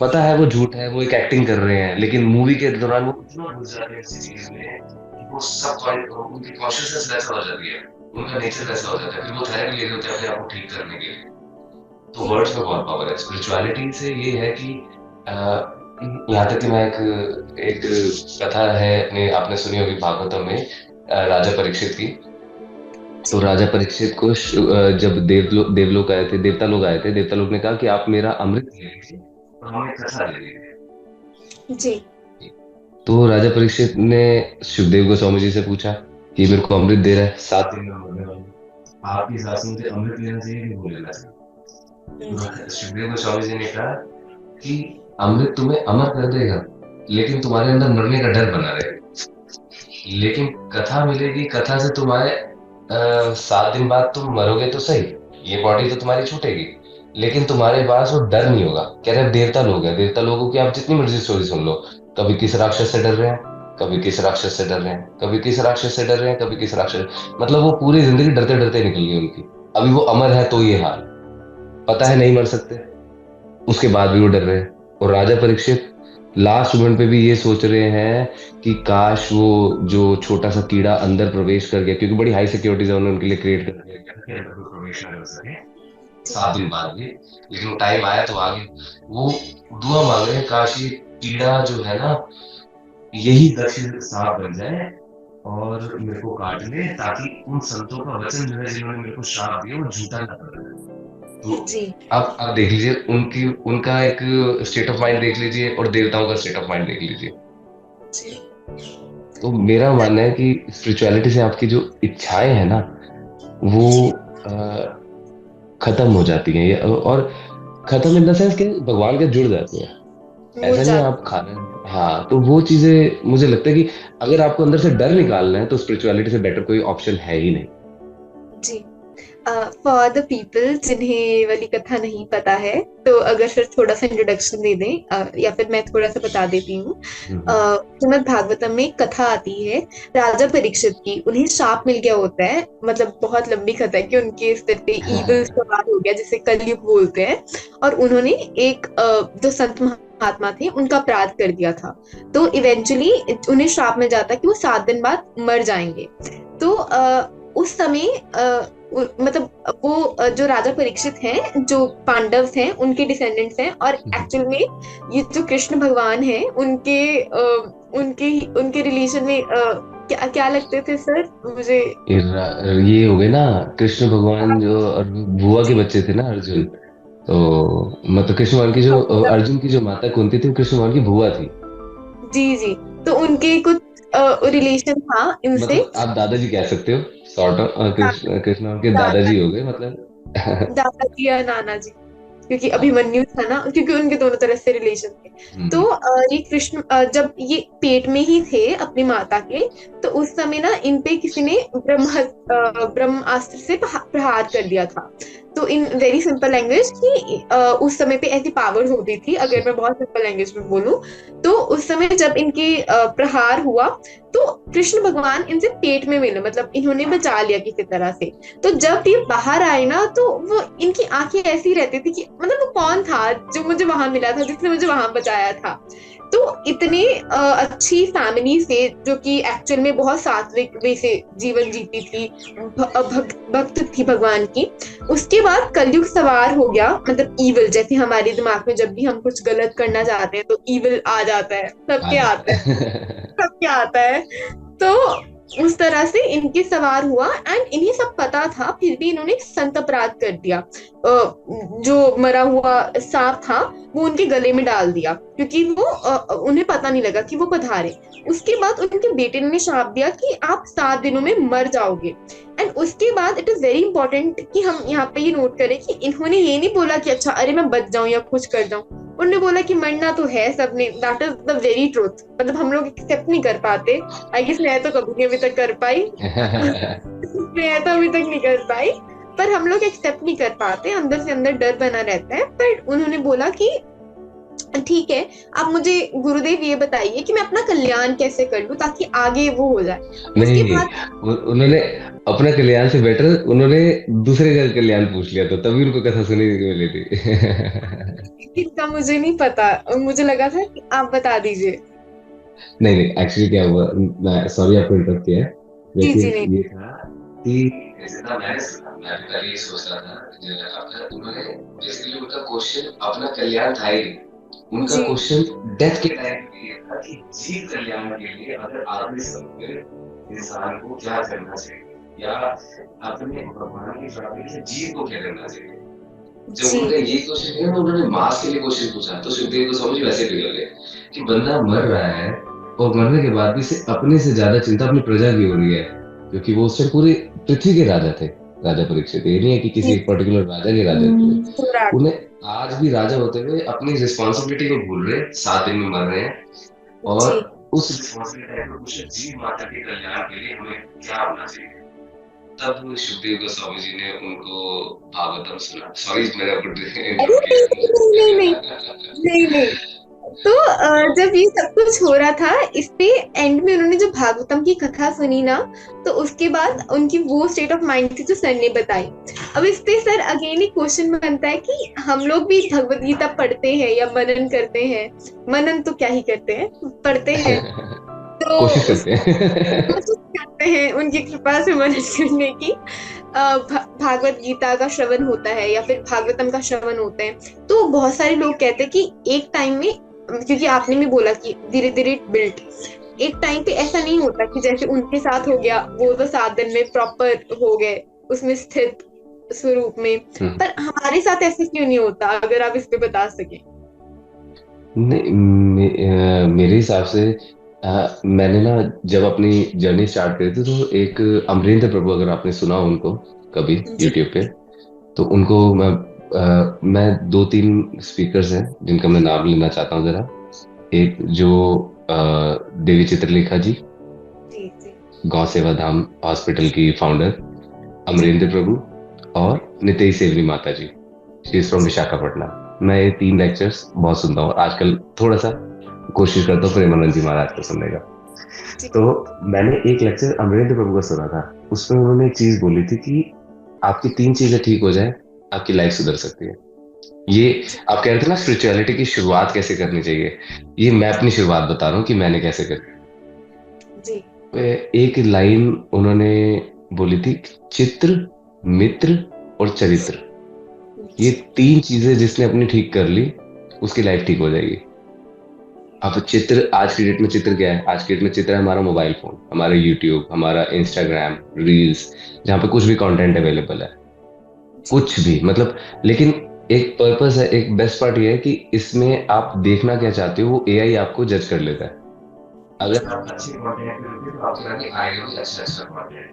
पता है वो झूठ है, वो एक एक्टिंग कर रहे हैं, लेकिन मूवी के दौरान वो इतना घुस जाते हैं किसी चीज में कि वो सब उनकी कॉन्शियसनेस वैसा हो जाती है, उनका नेचर वैसा हो जाता है, फिर वो थेरेपी ले रहे होते हैं अपने आप को ठीक करने के लिए। तो वर्ड्स में बहुत पावर है। स्पिरिचुअलिटी से ये है कि यहाँ तक कि मैं एक कथा है अपने, आपने सुनी होगी भागवतम में, राजा परीक्षित की। तो राजा परीक्षित को जब देवलोक आए थे, देवता लोग आए थे, देवता लोग ने कहा कि आप मेरा अमृत ले लीजिए और हमें कथा दे दीजिए। जी तो राजा परीक्षित ने सुखदेव गोस्वामी जी से पूछा कि मेरे को अमृत दे रहा है, 7 दिन में मरने वाला हूं, आपके हिसाब से मुझे अमृत लेना चाहिए कि वो लेना चाहिए? तो सुखदेव गोस्वामी जी ने कहा कि अमृत तुम्हें अमर कर देगा, लेकिन तुम्हारे अंदर मरने का डर बना रहेगा। लेकिन कथा मिलेगी, कथा से तुम्हारे 7 दिन बाद तुम मरोगे तो सही, ये बॉडी तो तुम्हारी छूटेगी, लेकिन तुम्हारे पास वो डर नहीं होगा। कह रहे देवता लोग हैं, देवता लोगों की आप जितनी मर्जी स्टोरी सुन लो, कभी किस राक्षस से डर रहे हैं, कभी किस राक्षस से डर रहे हैं, कभी किस राक्षस से डर रहे हैं, कभी किस राक्षस, मतलब वो पूरी जिंदगी डरते डरते निकल गई उनकी। अभी वो अमर है तो ये हाल, पता है जी नहीं मर सकते, उसके बाद भी वो डर रहे हैं। और राजा परीक्षित लास्ट मोमेंट पे भी ये सोच रहे हैं कि काश वो जो छोटा सा कीड़ा अंदर प्रवेश कर गया, क्योंकि बड़ी हाई सिक्योरिटी जोन उनके लिए क्रिएट कर दिया गया कि अंदर कोई प्रवेश ना कर सके 7 दिन बाद भी। लेकिन वो टाइम आया तो आ गया। वो दुआ मांग रहे हैं, काश ये कीड़ा जो है ना यही दक्ष सांप बन जाए और मेरे को काट ले, ताकि उन संतों का वचन जो है जिन्होंने मेरे को श्राप दिया वो झूठा ना पड़ जाए। तो जी आप देख लीजिए उनकी उनका एक स्टेट ऑफ माइंड देख लीजिए और देवताओं का स्टेट ऑफ माइंड देख लीजिए। जी। तो मेरा मानना है कि स्पिरिचुअलिटी से आपकी जो इच्छाएं हैं ना वो जी खत्म हो जाती हैं, और खत्म इन द सेंस कि भगवान के जुड़ जाती हैं। मुझ ऐसा नहीं है जाती। आप खा रहे हैं, हाँ, तो वो चीजें मुझे लगता है कि अगर आपको अंदर से डर निकालना है तो स्पिरिचुअलिटी से बेटर कोई ऑप्शन है ही नहीं। जी। फॉर द पीपल जिन्हें वाली कथा नहीं पता है, तो अगर फिर थोड़ा सा इंट्रोडक्शन दे दें, या फिर मैं थोड़ा सा बता देती हूँ। हम्म। श्रीमद् भागवतम में एक कथा आती है राजा परीक्षित की। उन्हें श्राप मिल गया होता है, मतलब बहुत लंबी कथा है कि उनके सिर पे ईगल सवार हो गया जिसे कलयुग बोलते हैं, और उन्होंने एक जो संत महात्मा थे उनका अपराध कर दिया था। तो इवेंचुअली उन्हें श्राप मिल जाता है कि वो 7 दिन बाद मर जाएंगे। तो उस समय मतलब वो जो राजा परीक्षित हैं, जो पांडव हैं, उनके डिसेंडेंट्स हैं, और एक्चुअल में ये जो कृष्ण भगवान हैं उनके उनके उनके रिलीजन में क्या क्या लगते थे सर मुझे? ये हो गए ना कृष्ण भगवान जो, और बुआ के बच्चे थे ना अर्जुन। तो मतलब कृष्ण भगवान की जो अर्जुन की जो माता कुंती थी वो कृष्ण भगवान की बुआ थी। जी जी। तो उनके कुछ रिलेशन था इनसे। मतलब आप दादाजी कह सकते हो, सॉर्ट ऑफ कृष्ण कृष्ण भगवान के दादा दादाजी हो गए मतलब। दादाजी या नाना जी, क्योंकि हाँ। अभिमन्यु था ना, क्योंकि उनके दोनों तरफ से रिलेशन थे। तो हम्म। ये कृष्ण जब ये पेट में ही थे अपनी माता के, तो उस समय ना इन पे किसी ने ब्रह्मास्त्र से प्रहार कर दिया था। तो इन वेरी सिंपल लैंग्वेज कि उस समय पे ऐसी पावर होती थी, अगर मैं बहुत सिंपल लैंग्वेज में बोलूं, तो उस समय जब इनके प्रहार हुआ, तो कृष्ण भगवान इनसे पेट में मिले, मतलब इन्होंने बचा लिया किसी तरह से। तो जब ये बाहर आए ना, तो वो इनकी आंखें ऐसी रहती थी कि मतलब वो कौन था जो मुझे वहां मिला था, जिसने मुझे वहां बचाया था। तो इतनी अच्छी फैमिली से, जो कि एक्चुअल में बहुत सात्विक वे से जीवन जीती थी, भक्त थी भगवान की। उसके बाद कलयुग सवार हो गया, मतलब ईवल, जैसे हमारे दिमाग में जब भी हम कुछ गलत करना चाहते हैं तो ईवल आ जाता है, आ सबके आता है, जाता सबके आता है। तो उस तरह से इनके सवार हुआ, एंड इन्हें सब पता था, फिर भी इन्होंने संत अपराध कर दिया। जो मरा हुआ सांप था वो उनके गले में डाल दिया, क्योंकि वो उन्हें पता नहीं लगा कि वो पधारे। उसके बाद उनके बेटे ने श्राप दिया कि आप 7 दिनों में मर जाओगे। एंड उसके बाद इट इज वेरी इंपॉर्टेंट कि हम यहाँ पे ये नोट करें कि इन्होंने ये नहीं बोला कि अच्छा अरे मैं बच जाऊं या कुछ कर जाऊं। उन्होंने बोला कि मरना तो है सबने, that is the very truth. मतलब हम लोग एक्सेप्ट नहीं कर पाते। आई गेस मैं तो कभी नहीं अभी तक कर पाई। है। मैं तो अभी तक नहीं कर पाई। पर हम लोग एक्सेप्ट नहीं कर पाते, अंदर से अंदर डर बना रहता है। पर उन्होंने बोला कि ठीक है, आप मुझे गुरुदेव ये बताइए कि मैं अपना कल्याण कैसे कर लूं ताकि आगे वो हो जाए। नहीं उसके नहीं, बाद उन्होंने अपना कल्याण से बेटर उन्होंने दूसरे का कल्याण पूछ लिया था, तभी उनको कथा सुनी को मिली थी। इसका मुझे नहीं पता, मुझे लगा था कि आप बता दीजिए। नहीं नहीं, एक्चुअली क्या हुआ, मैं सॉरी आपको इंटरप्ट किया है, जी जी लेकिन नहीं। ये था कि जितना मैंने सुना, मैं भी पहले ये सोच रहा था, उन्होंने बेसिकली उनका क्वेश्चन अपना कल्याण था ही नहीं। उनका जी क्वेश्चन डेथ के टाइम पे ये था कि जीव कल्याण के लिए अगर आदमी समझे इंसान को क्या करना चाहिए, या अपने भगवान की प्राप्ति के लिए जीव को क्या करना चाहिए। जब जी उनका ये क्वेश्चन किया तो उन्होंने मास के लिए क्वेश्चन पूछा, तो सुखदेव को समझ वैसे पिघल गए कि बंदा मर रहा है और मरने के बाद भी से अपने से ज्यादा चिंता अपनी प्रजा की हो रही है, क्योंकि वो उस टाइम पूरी पृथ्वी के राजा थे। राजा परीक्षित ये नहीं है कि किसी जी। एक पर्टिकुलर राजा के राजा थे। पूरा। उन्हें आज भी राजा होते हुए अपनी रिस्पॉन्सिबिलिटी को भूल रहे, 7 दिन में मर रहे हैं, और जी उस रिस्पॉन्सिबिलिटी को कुछ जीव माता के कल्याण के लिए हमें क्या होना चाहिए। तब सुखदेव गोस्वामी जी ने उनको भागवतम सुना। सॉरी मैंने आपको अरे इंटरप्ट नहीं नहीं नहीं किया। नहीं नहीं नहीं। तो जब ये सब कुछ हो रहा था, इस पे एंड में उन्होंने जो भागवतम की कथा सुनी ना, तो उसके बाद उनकी वो स्टेट ऑफ माइंड थी जो सर ने बताई। अब इस पे सर अगेन एक क्वेश्चन बनता है कि हम लोग भी भगवत गीता पढ़ते हैं या मनन करते हैं। मनन तो क्या ही करते हैं, पढ़ते हैं। तो कोशिश उस करते हैं। कोशिश करते हैं उनकी कृपा से मनन करने की। भागवत गीता का श्रवण होता है या फिर भागवतम का श्रवण होता है। तो बहुत सारे लोग कहते हैं कि एक टाइम में, क्योंकि आपने भी बोला कि धीरे धीरे बिल्ट, एक टाइम पे ऐसा नहीं होता कि जैसे उनके साथ हो गया, वो तो 7 दिन में प्रॉपर हो गए उसमें स्थित स्वरूप में, पर हमारे साथ ऐसे क्यों नहीं होता, अगर आप इस पे बता सके। नहीं, मेरे हिसाब से मैंने ना जब अपनी जर्नी स्टार्ट करी थी तो एक अमरिंदर प्रभु, अगर आपने सुना हो उनको कभी जी यूट्यूब पे, तो उनको मैं दो तीन स्पीकर्स हैं जिनका मैं नाम लेना चाहता हूँ जरा। एक जो अ, देवी चित्रलेखा जी, जी जी गौ सेवा धाम हॉस्पिटल की फाउंडर, जी अमरिंदर प्रभु, और नितेश सेवरी माता जी, शी इज फ्रॉम जी विशाखापट्टनम। मैं ये तीन लेक्चर्स बहुत सुनता हूँ आजकल, थोड़ा सा कोशिश करता हूँ प्रेमानंद जी महाराज को सुनने का। जी तो मैंने एक लेक्चर अमरिंदर प्रभु का सुना था, उसमें उन्होंने एक चीज बोली थी कि आपकी तीन चीजें ठीक हो जाए, आपकी लाइफ सुधर सकती है। ये जी आप कह रहे थे ना स्पिरिचुअलिटी की शुरुआत कैसे करनी चाहिए, ये मैं अपनी शुरुआत बता रहा हूँ कि मैंने कैसे करी। जी एक लाइन उन्होंने बोली थी, चित्र, मित्र और चरित्र, ये जी तीन चीजें जिसने अपनी ठीक कर ली उसकी लाइफ ठीक हो जाएगी। अब चित्र, आज की डेट में चित्र क्या है? आज की डेट में चित्र है हमारा मोबाइल फोन, हमारा यूट्यूब, हमारा इंस्टाग्राम रील्स, जहाँ पे कुछ भी कंटेंट अवेलेबल है, जी कुछ भी मतलब। लेकिन एक पर्पस है, एक बेस्ट पार्ट ये है कि इसमें आप देखना क्या चाहते हो वो एआई आपको जज कर लेता है। अगर जी आप अच्छे कंटेंट में होते तो आपके आगे आएगा भी अच्छा अच्छा कंटेंट।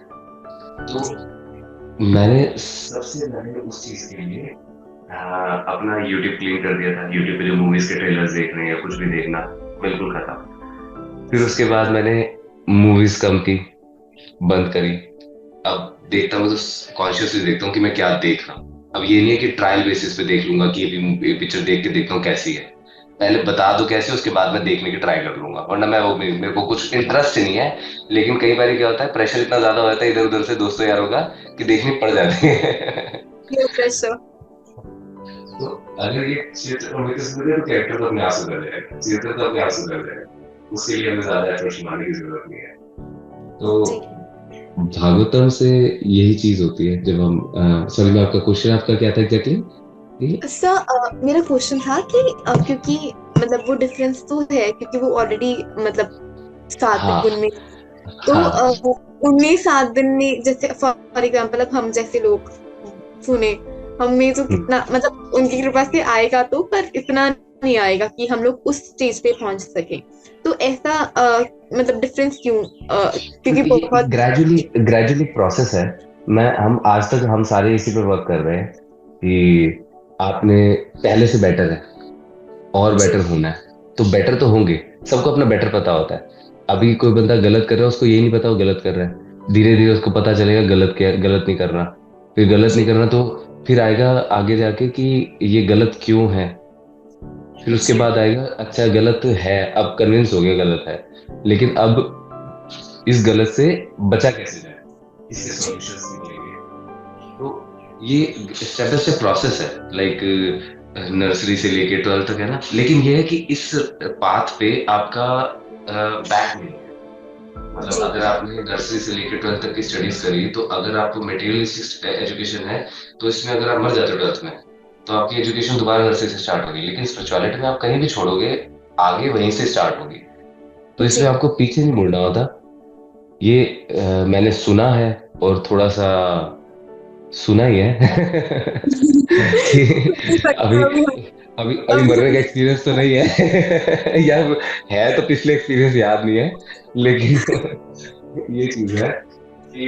जी तो मैंने सबसे पहले उस चीज के लिए अपना यूट्यूब क्लीन कर दिया था। यूट्यूब पे जो मूवीज के ट्रेलर्स देखने या कुछ भी देखना, बिल्कुल खत्म। फिर उसके बाद मैंने मूवीज कम की, बंद करी। अब देखता हूँ तो कॉन्शियसली देखता हूँ कि मैं क्या देख रहा हूँ। अब ये नहीं है कि ट्रायल बेसिस पे देख लूंगा कि ये पिक्चर देख के देखता हूँ कैसी है, पहले बता दो कैसे, उसके बाद मैं देखने की ट्राई कर लूंगा, वरना मैं वो मेरे को कुछ इंटरेस्ट नहीं है। लेकिन कई बार क्या होता है, प्रेशर इतना ज्यादा हो जाता है इधर उधर से दोस्तों यारों का कि देखनी पड़ जाती है। peer pressure। तो अगर ये क्षेत्र उम्मीद से तो कैरेक्टर तो अपने आप सुधर जाएगा, क्षेत्र तो अपने आप सुधर जाएगा, उसके लिए हमें ज्यादा एफर्ट्स मारने की जरूरत नहीं है। जी तो भागवतम से यही चीज होती है जब हम, सॉरी मैं आपका क्वेश्चन आपका क्या था एग्जैक्टली? सर, मेरा क्वेश्चन था कि क्योंकि मतलब वो डिफरेंस तो है, क्योंकि वो ऑलरेडी मतलब 7 दिन हाँ उनमें, तो हाँ। उनमें 7 दिन में जैसे फॉर एग्जाम्पल अब हम जैसे लोग सुने, हमें तो हम्म, कितना मतलब उनकी कृपा से आएगा, तो पर इतना नहीं आएगा कि हम लोग उस स्टेज पे पहुंच सके। तो ऐसा मतलब डिफरेंस क्यों, क्योंकि क्योंकि ये बहुत। ग्रेजुअली ग्रेजुअली प्रोसेस है। मैं हम आज तक हम सारे इसी पे वर्क कर रहे हैं कि आपने पहले से बेटर है और जी बेटर होना है, तो बेटर तो होंगे। सबको अपना बेटर पता होता है। अभी कोई बंदा गलत कर रहा है, उसको यही नहीं पता वो गलत कर रहा है, धीरे धीरे उसको पता चलेगा गलत क्या, गलत नहीं करना। फिर गलत नहीं जी करना तो फिर आएगा आगे जाके कि ये गलत क्यों है। फिर उसके जी बाद आएगा अच्छा गलत है, अब कन्विंस हो गया गलत है, लेकिन अब इस गलत से बचा कैसे जाए, इसके जी सॉल्यूशंस निकलेंगे। तो ये स्टेप बाय स्टेप प्रोसेस है, लाइक नर्सरी से लेके 12th तक है ना। लेकिन ये है कि इस पाथ पे आपका बैक नहीं है। मतलब जी अगर आपने नर्सरी से लेकर 12th तक की स्टडीज करी, तो अगर आपको मटेरियलिस्टिक एजुकेशन है, तो इसमें अगर आप मर जाते हो 12th में, तो आपकी एजुकेशन दोबारा नर्सरी से स्टार्ट होगी। लेकिन स्पिरिचुअलिटी में आप कहीं भी छोड़ोगे, आगे वहीं से स्टार्ट होगी। तो इसमें जी आपको पीछे नहीं मुड़ना होता। ये मैंने सुना है और थोड़ा सा सुना ही है कि हो अभी सकता है अभी अभी अभी अभी मरने हम। का एक्सपीरियंस तो नहीं है या है तो पिछले एक्सपीरियंस याद नहीं है, लेकिन ये चीज है कि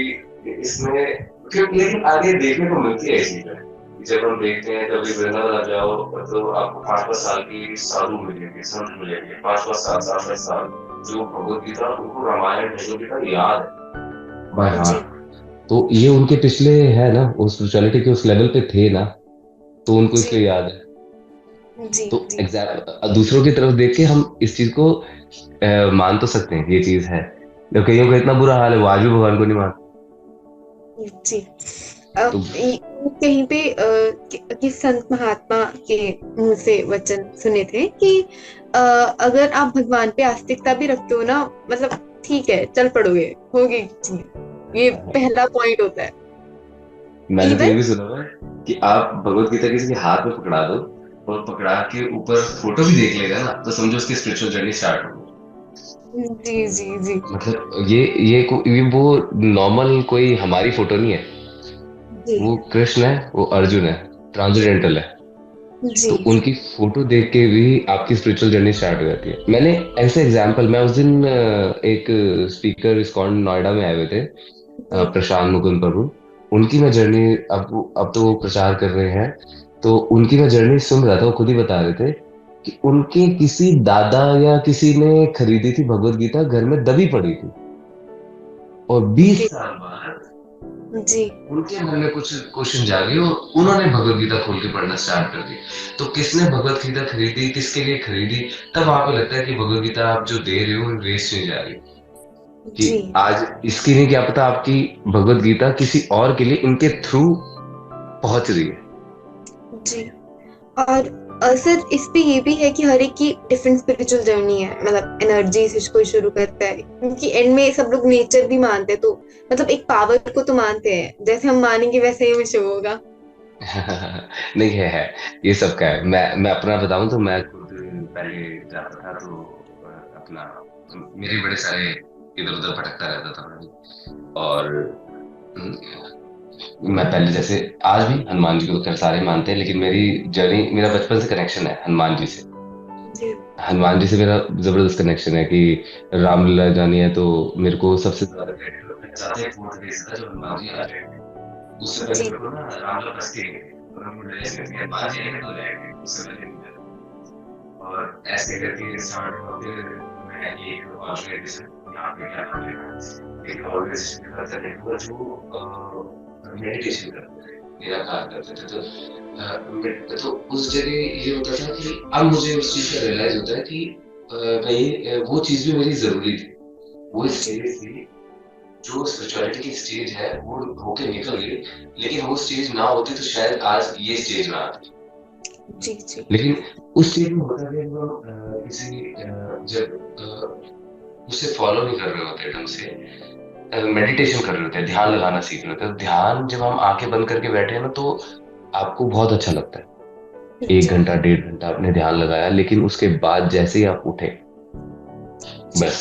इसमें फिर लेकिन आगे देखने को मिलती है चीजें। जब हम देखते हैं, कभी वृंदावन आ जाओ तो आपको 5-5 साल की साधु मिलेंगे, संत मिलेंगे, 5-5 साल, 7-8 साल, जो भगवत गीता, उनको रामायण भगवत गीता याद है बाय जी हार्ट। तो ये उनके पिछले है ना, उस स्पिरिचुअलिटी के उस लेवल पे थे ना, तो उनको जी इसलिए याद है। जी तो जी एग्जैक्ट दूसरों की तरफ देख के हम इस चीज को मान तो सकते हैं ये चीज है। जब कईयों का इतना बुरा हाल है वो आज भी भगवान को नहीं मानते। जी। अब तो कहीं पे कि संत महात्मा के मुंह से वचन सुने थे कि अगर आप भगवान पे आस्तिकता भी रखते हो ना, मतलब ठीक है चल पड़ोगे, होगी चीज, ये पहला पॉइंट होता है। मैंने तो ये इवन भी सुना हुआ है कि आप भगवत गीता किसी के हाथ में पकड़ा दो और पकड़ा के ऊपर फोटो भी देख लेगा ना, तो समझो उसकी स्पिरिचुअल जर्नी स्टार्ट हो गई। जी जी जी मतलब ये वो नॉर्मल कोई हमारी फोटो नहीं है। जी वो कृष्ण है, वो अर्जुन है, ट्रांसजेंडरल है। जी तो जी उनकी फोटो देख के भी आपकी स्पिरिचुअल जर्नी स्टार्ट हो जाती है। मैंने ऐसे एग्जांपल, मैं उस दिन एक स्पीकर इस्कॉन नोएडा में आए हुए थे, जी प्रशांत मुकुंद प्रभु। उनकी मैं जर्नी, अब तो वो प्रचार कर रहे हैं, तो उनकी मैं जर्नी सुन रहा था। वो खुद ही बता रहे थे कि उनके किसी दादा या किसी ने खरीदी थी भगवत गीता, घर में दबी पड़ी थी, और 20 ओके साल बाद जी उनके मन में कुछ क्वेश्चन जागे और उन्होंने भगवत गीता खोल के पढ़ना स्टार्ट कर दी। तो किसने भगवत गीता खरीदी, किसके लिए खरीदी, तब वहां पे लगता है कि भगवत गीता आप जो दे रहे हो वेस्ट नहीं जा रही। कि जी आज इसकी नहीं, क्या पता आपकी भगवत गीता किसी और के लिए इनके थ्रू पहुंच रही है। जी और सर इस पे ये भी है कि हर एक की डिफरेंट स्पिरिचुअल जर्नी है, मतलब एनर्जी से कोई शुरू करता है, क्योंकि एंड में सब लोग नेचर भी मानते हैं, तो मतलब एक पावर को तो मानते हैं, जैसे हम मानेंगे वैसे ही विश्व होगा। नहीं है, ये सबका है। मैं अपना बताऊं तो मैं खुद पहले जाता था तो अपना, मेरे बड़े सारे इधर उधर भटकता रहता था मैं भी। और मैं पहले जैसे, आज भी हनुमान जी को तो खैर सारे मानते हैं, लेकिन मेरी जर्नी, मेरा बचपन से कनेक्शन है हनुमान जी से। जी हनुमान जी से मेरा जबरदस्त कनेक्शन है कि रामलीला जानी है तो मेरे को सबसे ज्यादा क्रेडिट मैं चाहता एक वोट दे सकता जो हनुमान जी आ जाए। उससे पहले जी मेरे को ना रामलीला बस्ती है, तो मैं मुझे ऐसे करके हनुमान जी आएंगे तो जाएंगे, उससे पहले नहीं जाएगा। और ऐसे करके स्टार्ट हुआ। फिर मैं एक ऑर्गेनाइजेशन, यहाँ पे क्या नाम है, एक ऑर्गेनाइजेशन के साथ कनेक्ट हुआ जो मेडिटेशन करते थे, निराकार करते थे। तो उस जगह ये होता था कि अब मुझे उस चीज का रियलाइज होता है कि भाई वो चीज भी मेरी जरूरी थी। वो जी स्टेज थी, जो स्पिरिचुअलिटी की स्टेज है वो होके निकल गई, लेकिन वो स्टेज ना होती तो शायद आज ये स्टेज ना आती। जी जी लेकिन उस चीज में होता है जब हम किसी जब उसे फॉलो नहीं कर रहे होते ढंग से, मेडिटेशन कर रहे होते हैं, ध्यान लगाना सीख रहे होते हैं। तो ध्यान जब हम आंखें बंद करके बैठे हैं ना, तो आपको बहुत अच्छा लगता है। एक जी घंटा 1.5 घंटा आपने ध्यान लगाया, लेकिन उसके बाद जैसे ही आप उठे, जी बस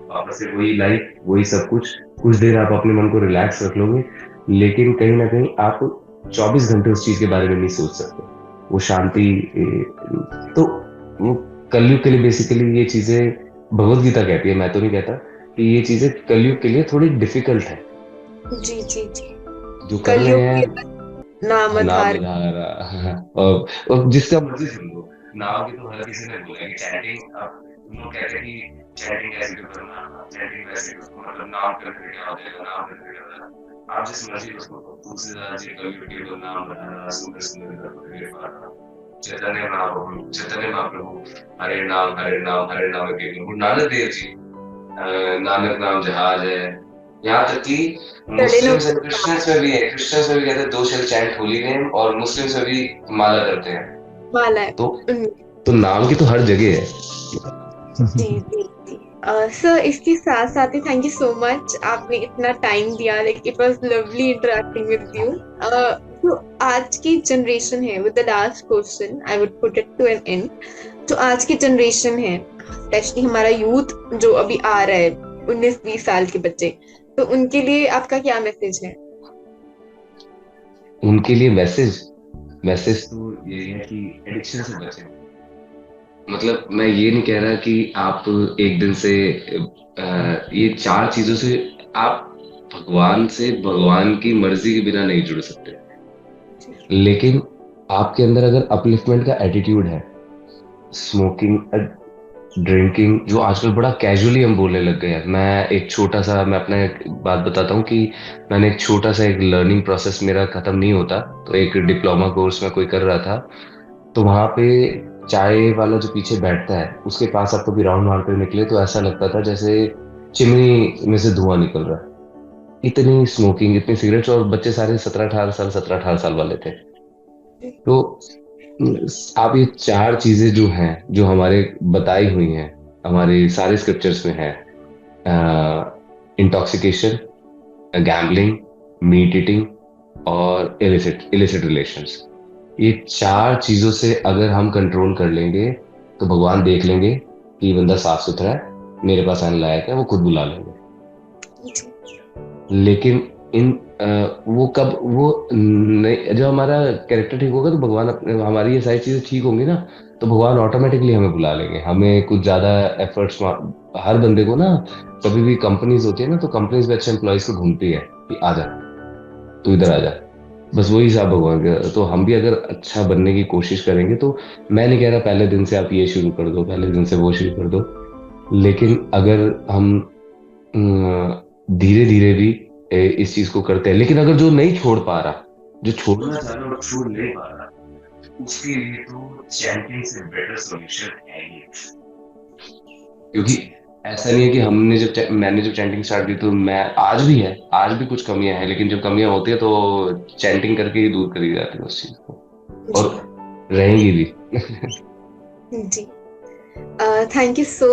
वापस से वही लाइफ, वही सब कुछ। कुछ देर आप अपने मन को रिलैक्स रख लोगे, लेकिन कहीं ना कहीं आप 24 घंटे उस चीज के बारे में नहीं सोच सकते। वो शांति तो वो कलयुग के लिए बेसिकली ये चीजें, भगवत गीता कहती है, मैं तो नहीं कहता, कि ये चीजें कलयुग के लिए थोड़ी डिफिकल्ट है। जी जी जी जो कर रहे कलयुग हैं, के नाम नाम आधार। आधारा। और जिसका मर्जी सुन लो, नाम की तो हर किसी ने बोला कि चैंटिंग, अब तुम लोग कहते हैं कि चैंटिंग ऐसे क्यों करना, चैंटिंग वैसे क्यों, मतलब नाम करके क्या हो जाएगा, नाम करके क्या हो जाएगा। आप जिस मर्जी उसको तुमसे ज्यादा जी कभी वीडियो नाम बताना, सुंदर सुंदर करके पाना। चैतन्य महाप्रभु, चैतन्य महाप्रभु, हरे नाम हरे नाम के गुरु नानक देव जी, नानक नाम जहाज है। यहाँ तक कि चढ़े न मुस्लिम्स एंड क्रिश्चियंस में भी है, क्रिश्चियंस में भी कहते हैं दो शेल चैंट होली नेम, और मुस्लिम्स में भी माला करते हैं। माला है। तो तो नाम की तो हर जगह है। जी जी जी सर इसके साथ साथ ही थैंक यू सो मच, आपने इतना टाइम दिया, like it was lovely interacting with you. तो आज की जनरेशन है, with the last question I would put it to an end. जो आज की जनरेशन है, स्पेशली हमारा यूथ जो अभी आ रहा है, 19-20 साल के बच्चे, तो उनके लिए आपका क्या मैसेज है? उनके लिए मैसेज, मैसेज तो यही है कि एडिक्शन से बचें। मतलब मैं ये नहीं कह रहा कि आप एक दिन से ये चार चीजों से आप भगवान से, भगवान की मर्जी के बिना नहीं जुड़ सकते। लेकिन आपके अंदर अगर अपलिफ्टमेंट का एटीट्यूड है, स्मोकिंग, ड्रिंकिंग जो आजकल बड़ा कैजुअली हम बोलने लग गए हैं। मैं एक छोटा सा, मैं अपना एक बात बताता हूँ कि मैंने एक छोटा सा, एक लर्निंग प्रोसेस मेरा खत्म नहीं होता, तो एक डिप्लोमा कोर्स में कोई कर रहा था। तो वहां पे चाय वाला जो पीछे बैठता है, उसके पास आप कभी राउंड मारते हुए निकले तो ऐसा लगता था जैसे चिमनी में से धुआं निकल रहा है। इतनी स्मोकिंग, इतनी सिगरेट्स, और बच्चे सारे 17-18 साल, 17-18 साल वाले थे। तो आप ये चार चीजें जो हैं, जो हमारे बताई हुई हैं, हमारे सारे स्क्रिप्चर्स में है, इंटॉक्सिकेशन, गैम्बलिंग, मीट ईटिंग, और इलिसिट इलिसिट रिलेशंस, ये चार चीजों से अगर हम कंट्रोल कर लेंगे, तो भगवान देख लेंगे कि ये बंदा साफ सुथरा है, मेरे पास आने लायक है, वो खुद बुला लेंगे। जी। लेकिन इन वो कब वो नहीं, जब हमारा कैरेक्टर ठीक होगा तो भगवान अपने, हमारी ये सारी चीजें ठीक होंगी ना, तो भगवान ऑटोमेटिकली हमें बुला लेंगे। हमें कुछ ज्यादा एफर्ट्स, हर बंदे को ना, कभी भी कंपनीज होती है ना, तो कंपनीज भी अच्छे एम्प्लॉयज को ढूंढती है कि आ जा, तू इधर आ जा। बस वही हिसाब भगवान का। तो हम भी अगर अच्छा बनने की कोशिश करेंगे तो, मैं नहीं कह रहा पहले दिन से आप ये शुरू कर दो, पहले दिन से वो शुरू कर दो, लेकिन अगर हम धीरे धीरे भी इस चीज को करते हैं, लेकिन अगर जो नहीं छोड़ पा रहा, जो छोड़ना चाह रहा है और छोड़ नहीं पा रहा, उसके लिए तो चैंटिंग से बेटर सॉल्यूशन है ही। क्योंकि जी। ऐसा नहीं है कि हमने जब मैंने जब चैंटिंग स्टार्ट की तो मैं, आज भी है, आज भी कुछ कमियां हैं, लेकिन जब कमियां होती है तो चैंटिंग करके ही दूर करी जाती है उस चीज को, और जी। रहेंगी भी। जी। Thank you so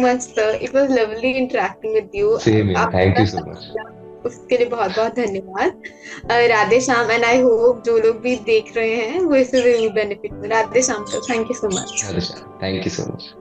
much, sir. It was lovely interacting with you. Same है, थैंक आपका यू सो समय मच। दिया, उसके लिए बहुत बहुत धन्यवाद। Radhe Shyam, and I hope जो लोग भी देख रहे हैं वो इससे जरूर बेनिफिट में। Radhe Shyam sir, thank you so much. अच्छा, थैंक यू सो मच।